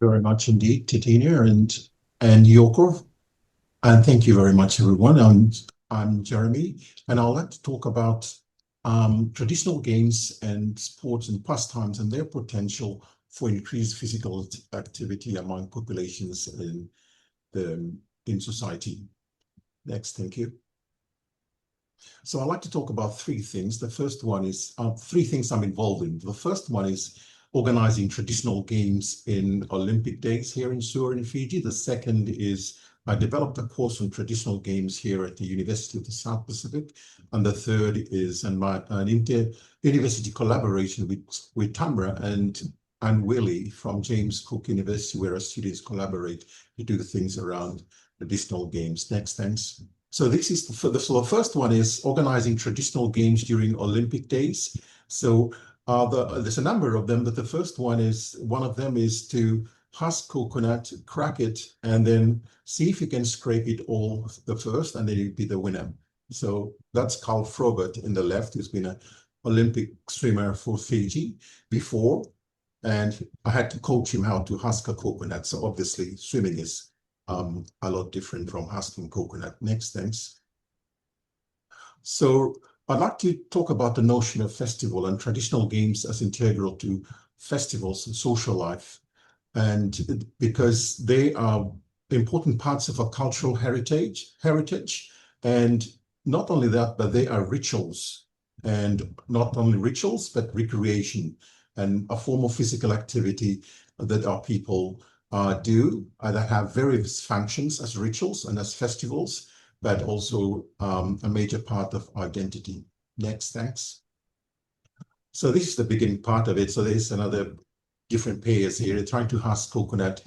Very much indeed, Titina and Yoko. And thank you very much, everyone. I'm Jeremy, and I'd like to talk about traditional games and sports and pastimes and their potential for increased physical activity among populations the in society. Next, thank you. So I'd like to talk about three things. The first one is three things I'm involved in. The first one is organizing traditional games in Olympic Days here in Suva in Fiji. The second is I developed a course on traditional games here at the University of the South Pacific. And the third is an inter-university collaboration with Tamra and Willie from James Cook University, where our students collaborate to do things around traditional games. Next, thanks. So this is the first one is organizing traditional games during Olympic Days. So there's a number of them, but the first one of them is to husk coconut, crack it, and then see if you can scrape it all the first, and then you'll be the winner. So that's Carl Frobert in the left, who's been an Olympic swimmer for Fiji before, and I had to coach him how to husk a coconut. So obviously swimming is a lot different from husking coconut. Next, thanks. So I'd like to talk about the notion of festival and traditional games as integral to festivals and social life, and because they are important parts of our cultural heritage, and not only that, but they are rituals, and not only rituals, but recreation and a form of physical activity that our people do that have various functions as rituals and as festivals, but also a major part of identity. Next, thanks. So this is the beginning part of it. So there's another different pairs here. They're trying to husk coconut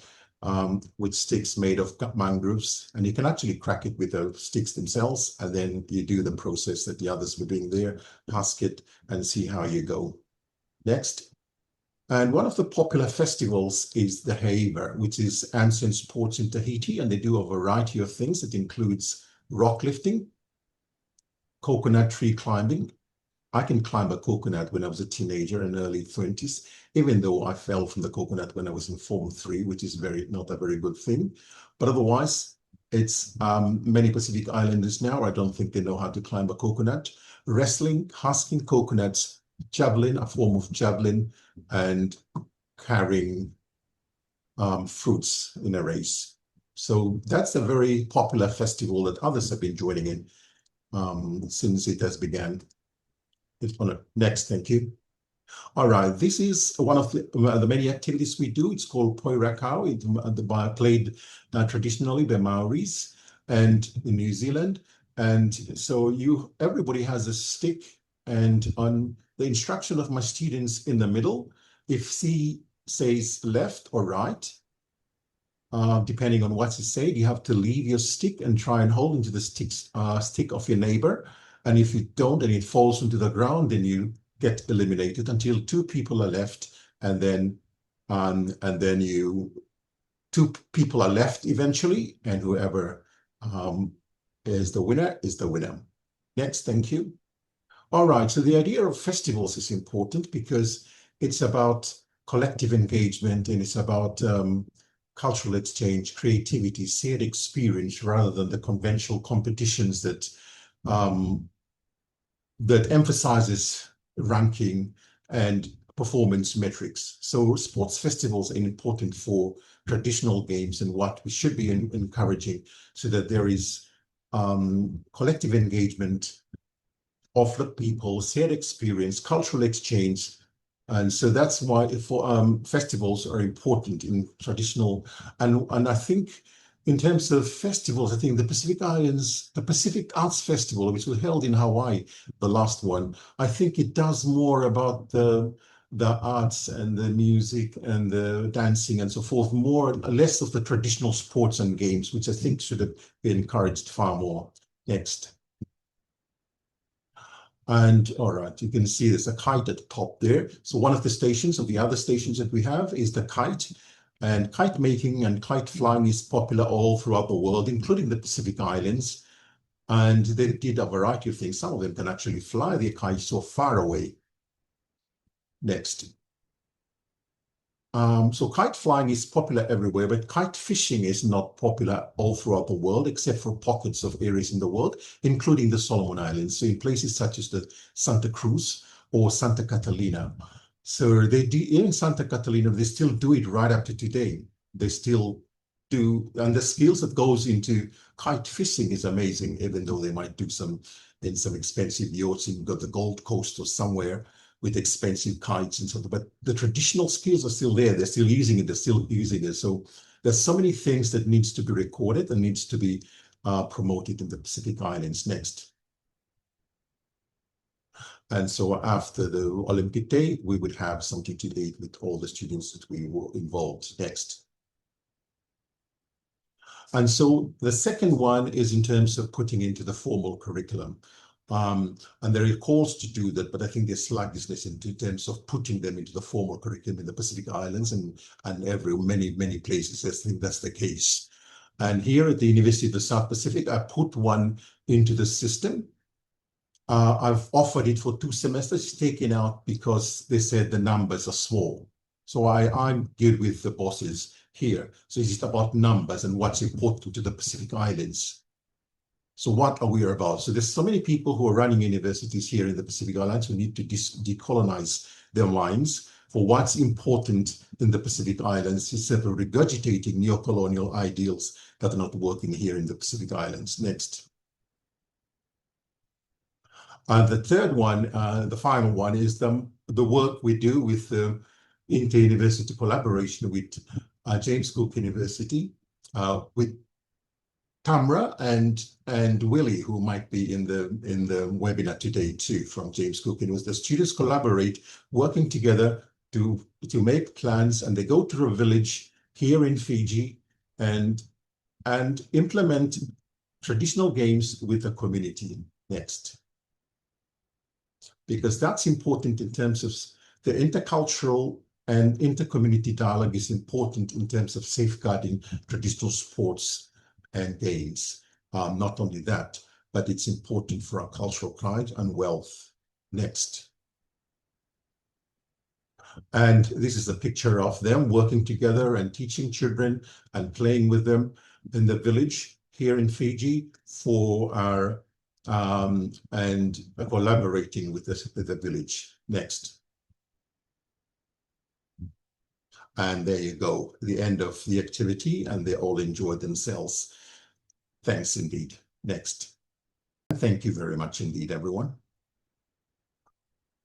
with sticks made of mangroves, and you can actually crack it with the sticks themselves, and then you do the process that the others were doing there, husk it and see how you go. Next. And one of the popular festivals is the Haver, which is ancient sports in Tahiti, and they do a variety of things. It includes rock lifting, coconut tree climbing. I can climb a coconut when I was a teenager in early 20s, even though I fell from the coconut when I was in Form 3, which is not a very good thing. But otherwise, it's many Pacific Islanders now, I don't think they know how to climb a coconut. Wrestling, husking coconuts, javelin, a form of javelin, and carrying fruits in a race. So that's a very popular festival that others have been joining in since it has began. It's on a next, thank you. All right, this is one of the many activities we do. It's called Poirakau. It's played traditionally by Maoris and in New Zealand. And so everybody has a stick, and on the instruction of my students in the middle, if C says left or right, depending on what's said, you have to leave your stick and try and hold into the stick of your neighbor. And if you don't and it falls into the ground, then you get eliminated until two people are left, and then two people are left eventually, and whoever is the winner is the winner. Next, thank you. All right, so the idea of festivals is important because it's about collective engagement, and it's about cultural exchange, creativity, shared experience, rather than the conventional competitions that emphasizes ranking and performance metrics. So sports festivals are important for traditional games and what we should be encouraging, so that there is collective engagement of the people, shared experience, cultural exchange. And so that's why festivals are important in traditional, and I think in terms of festivals, I think the Pacific Islands, the Pacific Arts Festival, which was held in Hawaii, the last one, I think it does more about the arts and the music and the dancing and so forth, less of the traditional sports and games, which I think should have been encouraged far more. Next. And all right, you can see there's a kite at the top there. So one of the other stations that we have is the kite. And kite making and kite flying is popular all throughout the world, including the Pacific Islands. And they did a variety of things. Some of them can actually fly their kite so far away. Next. So kite flying is popular everywhere, but kite fishing is not popular all throughout the world, except for pockets of areas in the world, including the Solomon Islands. So in places such as the Santa Cruz or Santa Catalina. So they do, in Santa Catalina, they still do it right up to today. They still do, and the skills that goes into kite fishing is amazing, even though they might do some in some expensive yachts in the Gold Coast or somewhere with expensive kites and so on. But the traditional skills are still there. They're still using it. They're still using it. So there's so many things that needs to be recorded and needs to be promoted in the Pacific Islands next. And so after the Olympic Day, we would have something to date with all the students that we were involved next. And so the second one is in terms of putting into the formal curriculum. And there are calls to do that, but I think there's sluggishness in terms of putting them into the formal curriculum in the Pacific Islands and many places. I think that's the case. And here at the University of the South Pacific, I put one into the system. I've offered it for 2 semesters, it's taken out because they said the numbers are small. So I'm good with the bosses here. So it's just about numbers and what's important to the Pacific Islands. So what are we about? So there's so many people who are running universities here in the Pacific Islands who need to decolonize their minds for what's important in the Pacific Islands instead of regurgitating neocolonial ideals that are not working here in the Pacific Islands. Next. The third one, the final one, is the work we do with the inter-university collaboration with James Cook University, with Tamra and Willie, who might be in the webinar today too, from James Cook. It was the students collaborate, working together to make plans, and they go to a village here in Fiji and implement traditional games with the community. Next. Because that's important in terms of the intercultural and intercommunity dialogue is important in terms of safeguarding traditional sports and games. Not only that, but it's important for our cultural pride and wealth. Next. And this is a picture of them working together and teaching children and playing with them in the village here in Fiji for our and collaborating with the village. Next. And there you go, the end of the activity, and they all enjoyed themselves. Thanks indeed. Next. Thank you very much indeed, everyone.